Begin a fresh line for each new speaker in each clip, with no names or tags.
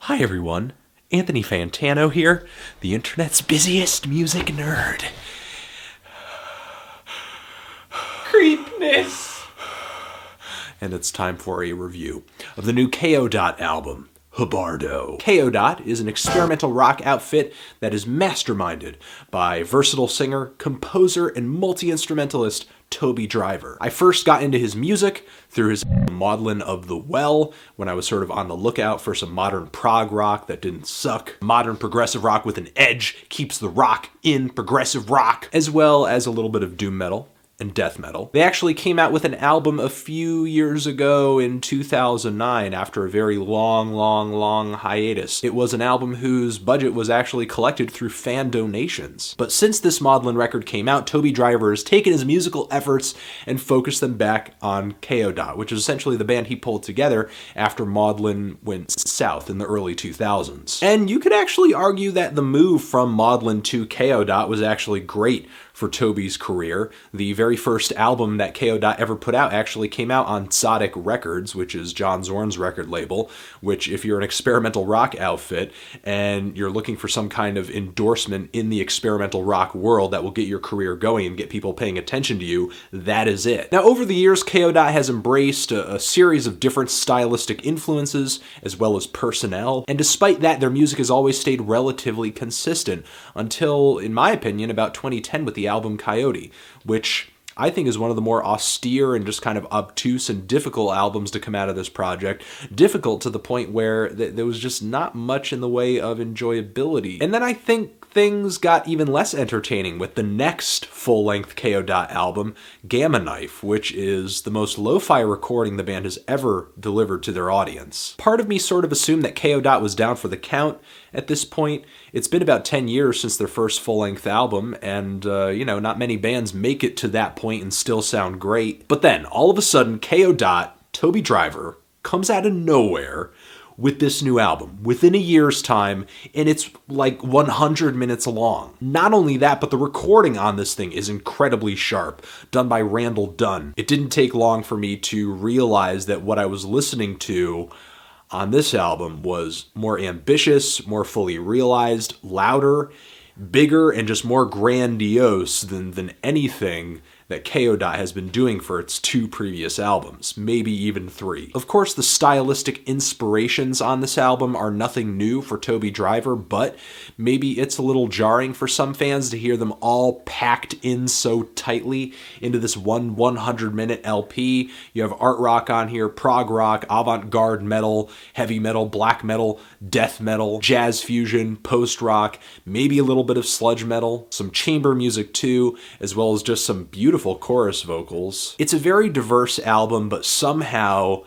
Hi everyone, Anthony Fantano here, the internet's busiest music nerd. Creepness! And it's time for a review of the new Kayo Dot album, Hubardo. Kayo Dot is an experimental rock outfit that is masterminded by versatile singer, composer, and multi-instrumentalist Toby Driver. I first got into his music through his Maudlin of the Well when I was sort of on the lookout for some modern prog rock that didn't suck. Modern progressive rock with an edge keeps the rock in progressive rock, as well as a little bit of doom metal and death metal. They actually came out with an album a few years ago in 2009 after a very long hiatus. It was an album whose budget was actually collected through fan donations. But since this Maudlin record came out, Toby Driver has taken his musical efforts and focused them back on Kayo Dot, which is essentially the band he pulled together after Maudlin went south in the early 2000s. And you could actually argue that the move from Maudlin to Kayo Dot was actually great for Toby's career. The very first album that Kayo Dot ever put out actually came out on ZIDA Records, which is John Zorn's record label, which if you're an experimental rock outfit and you're looking for some kind of endorsement in the experimental rock world that will get your career going and get people paying attention to you, that is it. Now, over the years, Kayo Dot has embraced a series of different stylistic influences as well as personnel, and despite that, their music has always stayed relatively consistent until, in my opinion, about 2010 with the album Coyote, which I think is one of the more austere and just kind of obtuse and difficult albums to come out of this project. Difficult to the point where there was just not much in the way of enjoyability. And then I think things got even less entertaining with the next full-length Kayo Dot album, Gamma Knife, which is the most lo-fi recording the band has ever delivered to their audience. Part of me sort of assumed that Kayo Dot was down for the count at this point. It's been about 10 years since their first full-length album, and, not many bands make it to that point and still sound great. But then, all of a sudden, Kayo Dot, Toby Driver, comes out of nowhere with this new album within a year's time, and it's like 100 minutes long. Not only that, but the recording on this thing is incredibly sharp, done by Randall Dunn. It didn't take long for me to realize that what I was listening to on this album was more ambitious, more fully realized, louder, bigger, and just more grandiose than anything that Kayo Dot has been doing for its two previous albums, maybe even three. Of course, the stylistic inspirations on this album are nothing new for Toby Driver, but maybe it's a little jarring for some fans to hear them all packed in so tightly into this one 100-minute LP. You have art rock on here, prog rock, avant-garde metal, heavy metal, black metal, death metal, jazz fusion, post-rock, maybe a little bit of sludge metal, some chamber music too, as well as just some beautiful chorus vocals. It's a very diverse album, but somehow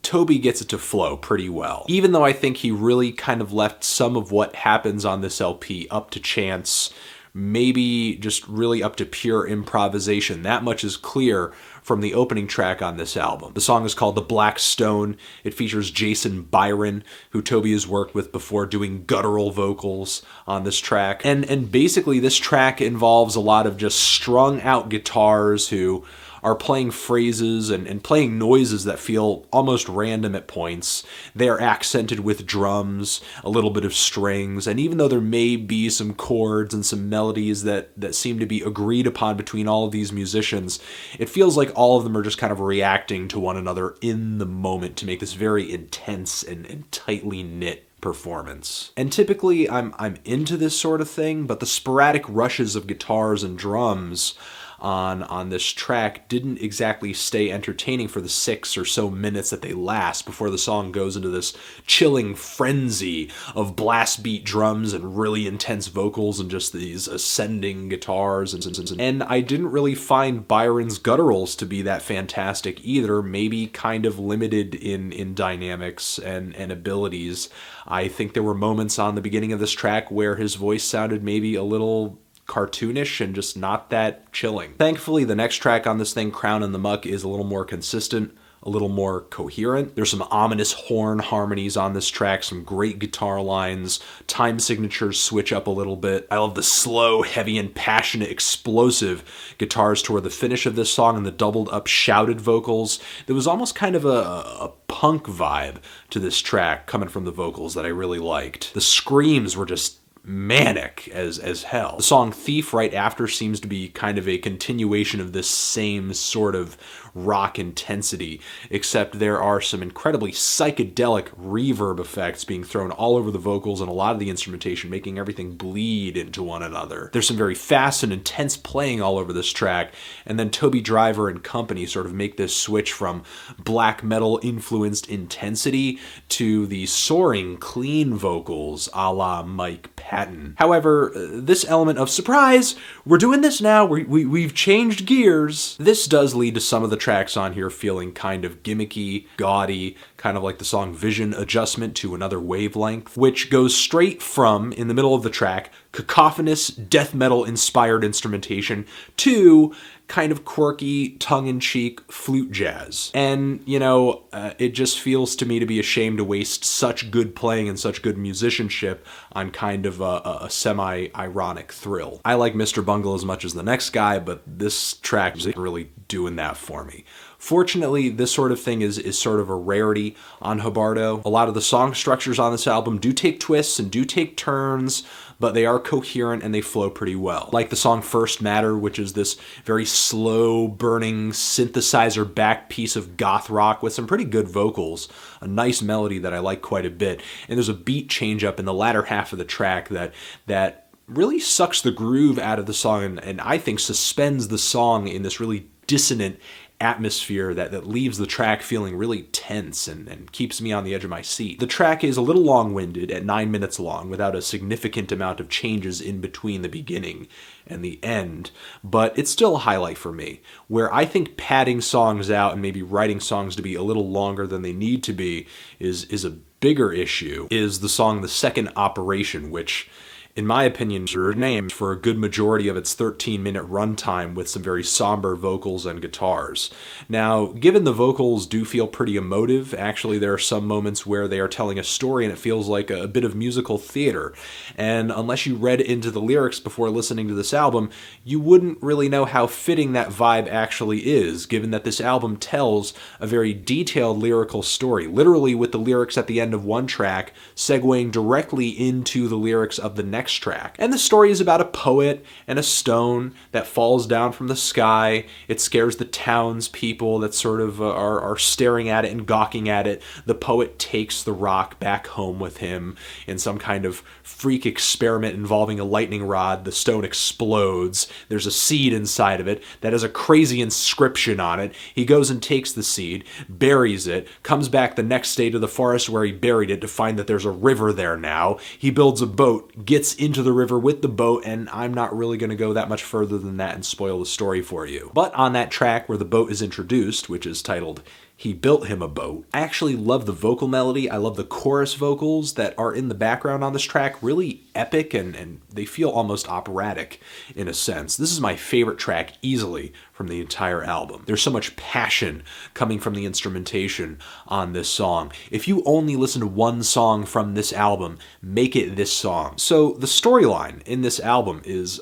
Toby gets it to flow pretty well. Even though I think he really kind of left some of what happens on this LP up to chance, maybe just really up to pure improvisation. That much is clear from the opening track on this album. The song is called The Black Stone. It features Jason Byron, who Toby has worked with before, doing guttural vocals on this track. And basically this track involves a lot of just strung out guitars who are playing phrases and playing noises that feel almost random at points. They are accented with drums, a little bit of strings, and even though there may be some chords and some melodies that seem to be agreed upon between all of these musicians, it feels like all of them are just kind of reacting to one another in the moment to make this very intense and tightly knit performance. And typically I'm into this sort of thing, but the sporadic rushes of guitars and drums on this track didn't exactly stay entertaining for the 6 or so minutes that they last before the song goes into this chilling frenzy of blast beat drums and really intense vocals and just these ascending guitars and I didn't really find Byron's gutturals to be that fantastic either, maybe kind of limited in dynamics and abilities. I think there were moments on the beginning of this track where his voice sounded maybe a little cartoonish and just not that chilling. Thankfully, the next track on this thing, CROWN-IN-THE-MUCK, is a little more consistent, a little more coherent. There's some ominous horn harmonies on this track, some great guitar lines, time signatures switch up a little bit. I love the slow, heavy, and passionate, explosive guitars toward the finish of this song and the doubled up shouted vocals. There was almost kind of a punk vibe to this track coming from the vocals that I really liked. The screams were just manic as hell. The song Thief right after seems to be kind of a continuation of this same sort of rock intensity, except there are some incredibly psychedelic reverb effects being thrown all over the vocals and a lot of the instrumentation, making everything bleed into one another. There's some very fast and intense playing all over this track, and then Toby Driver and company sort of make this switch from black metal influenced intensity to the soaring, clean vocals a la Mike Patton. However, this element of surprise, we're doing this now, we've changed gears, this does lead to some of the tracks on here feeling kind of gimmicky, gaudy, kind of like the song Vision Adjustment to Another Wavelength, which goes straight from, in the middle of the track, cacophonous death metal inspired instrumentation to kind of quirky, tongue-in-cheek flute jazz. And, you know, it just feels to me to be a shame to waste such good playing and such good musicianship on kind of a semi-ironic thrill. I like Mr. Bungle as much as the next guy, but this track isn't really doing that for me. Fortunately, this sort of thing is sort of a rarity on Hubardo. A lot of the song structures on this album do take twists and do take turns, but they are coherent and they flow pretty well. Like the song First Matter, which is this very slow burning synthesizer back piece of goth rock with some pretty good vocals, a nice melody that I like quite a bit. And there's a beat change up in the latter half of the track that really sucks the groove out of the song and I think suspends the song in this really dissonant atmosphere that leaves the track feeling really tense and keeps me on the edge of my seat. The track is a little long-winded at 9 minutes long without a significant amount of changes in between the beginning and the end, but it's still a highlight for me. Where I think padding songs out and maybe writing songs to be a little longer than they need to be is a bigger issue is the song The Second Operation, which in my opinion, is named for a good majority of its 13-minute runtime with some very somber vocals and guitars. Now, given the vocals do feel pretty emotive, actually there are some moments where they are telling a story and it feels like a bit of musical theater. And unless you read into the lyrics before listening to this album, you wouldn't really know how fitting that vibe actually is, given that this album tells a very detailed lyrical story, literally with the lyrics at the end of one track segueing directly into the lyrics of the next track. And the story is about a poet and a stone that falls down from the sky. It scares the townspeople that sort of are staring at it and gawking at it. The poet takes the rock back home with him in some kind of freak experiment involving a lightning rod. The stone explodes. There's a seed inside of it that has a crazy inscription on it. He goes and takes the seed, buries it, comes back the next day to the forest where he buried it to find that there's a river there now. He builds a boat, gets into the river with the boat, and I'm not really going to go that much further than that and spoil the story for you. But on that track where the boat is introduced, which is titled He Built Him a Boat, I actually love the vocal melody. I love the chorus vocals that are in the background on this track, really epic and they feel almost operatic in a sense. This is my favorite track easily from the entire album. There's so much passion coming from the instrumentation on this song. If you only listen to one song from this album, make it this song. So the storyline in this album is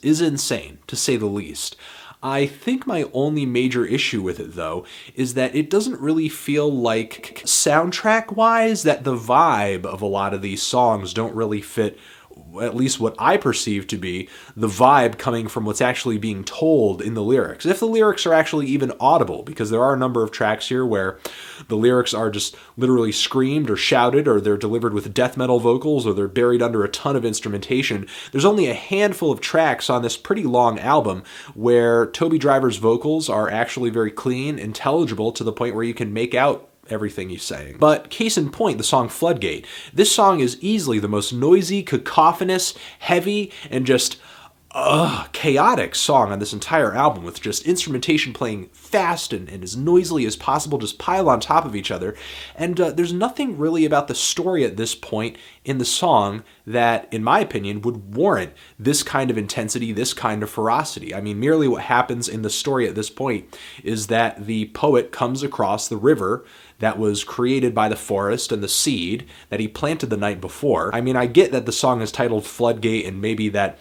insane, to say the least. I think my only major issue with it, though, is that it doesn't really feel like, soundtrack-wise, that the vibe of a lot of these songs don't really fit, at least what I perceive to be, the vibe coming from what's actually being told in the lyrics. If the lyrics are actually even audible, because there are a number of tracks here where the lyrics are just literally screamed or shouted, or they're delivered with death metal vocals, or they're buried under a ton of instrumentation. There's only a handful of tracks on this pretty long album where Toby Driver's vocals are actually very clean, intelligible, to the point where you can make out everything he's saying. But case in point, the song Floodgate. This song is easily the most noisy, cacophonous, heavy, and just chaotic song on this entire album, with just instrumentation playing fast and as noisily as possible, just pile on top of each other. And there's nothing really about the story at this point in the song that, in my opinion, would warrant this kind of intensity, this kind of ferocity. I mean, merely what happens in the story at this point is that the poet comes across the river that was created by the forest and the seed that he planted the night before. I mean, I get that the song is titled Floodgate, and maybe that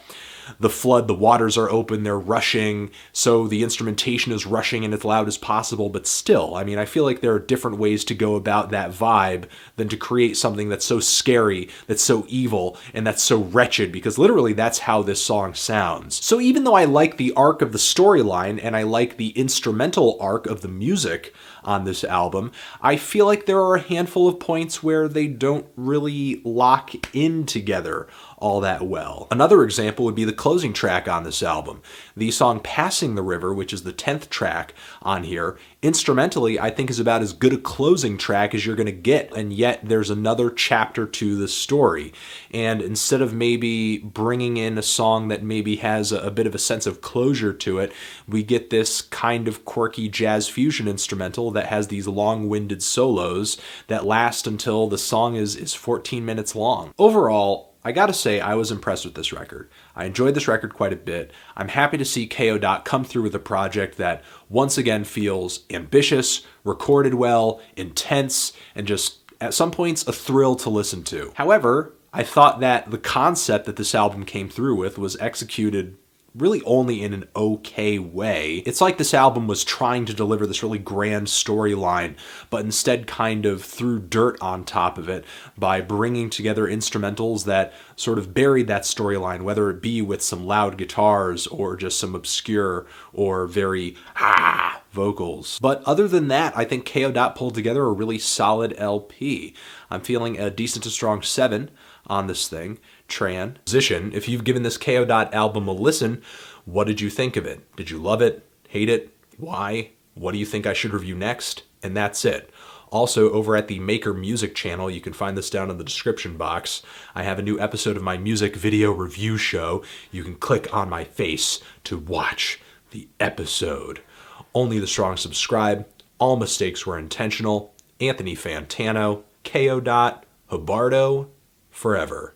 the flood, the waters are open, they're rushing, so the instrumentation is rushing and as loud as possible, but still, I mean, I feel like there are different ways to go about that vibe than to create something that's so scary, that's so evil, and that's so wretched, because literally that's how this song sounds. So even though I like the arc of the storyline, and I like the instrumental arc of the music on this album, I feel like there are a handful of points where they don't really lock in together all that well. Another example would be the closing track on this album. The song Passing the River, which is the 10th track on here, instrumentally I think is about as good a closing track as you're going to get, and yet there's another chapter to the story. And instead of maybe bringing in a song that maybe has a bit of a sense of closure to it, we get this kind of quirky jazz fusion instrumental that has these long-winded solos that last until the song is 14 minutes long. Overall, I gotta say, I was impressed with this record. I enjoyed this record quite a bit. I'm happy to see Kayo Dot come through with a project that once again feels ambitious, recorded well, intense, and just at some points a thrill to listen to. However, I thought that the concept that this album came through with was executed really only in an okay way. It's like this album was trying to deliver this really grand storyline, but instead kind of threw dirt on top of it by bringing together instrumentals that sort of buried that storyline, whether it be with some loud guitars or just some obscure or very vocals. But other than that, I think Kayo Dot pulled together a really solid LP. I'm feeling a decent to strong 7 on this thing. Transition, if you've given this Kayo Dot album a listen, what did you think of it? Did you love it? Hate it? Why? What do you think I should review next? And that's it. Also, over at the Maker Music channel, you can find this down in the description box, I have a new episode of my music video review show. You can click on my face to watch the episode. Only the strong subscribe. All mistakes were intentional. Anthony Fantano, Kayo Dot, Hubardo, forever.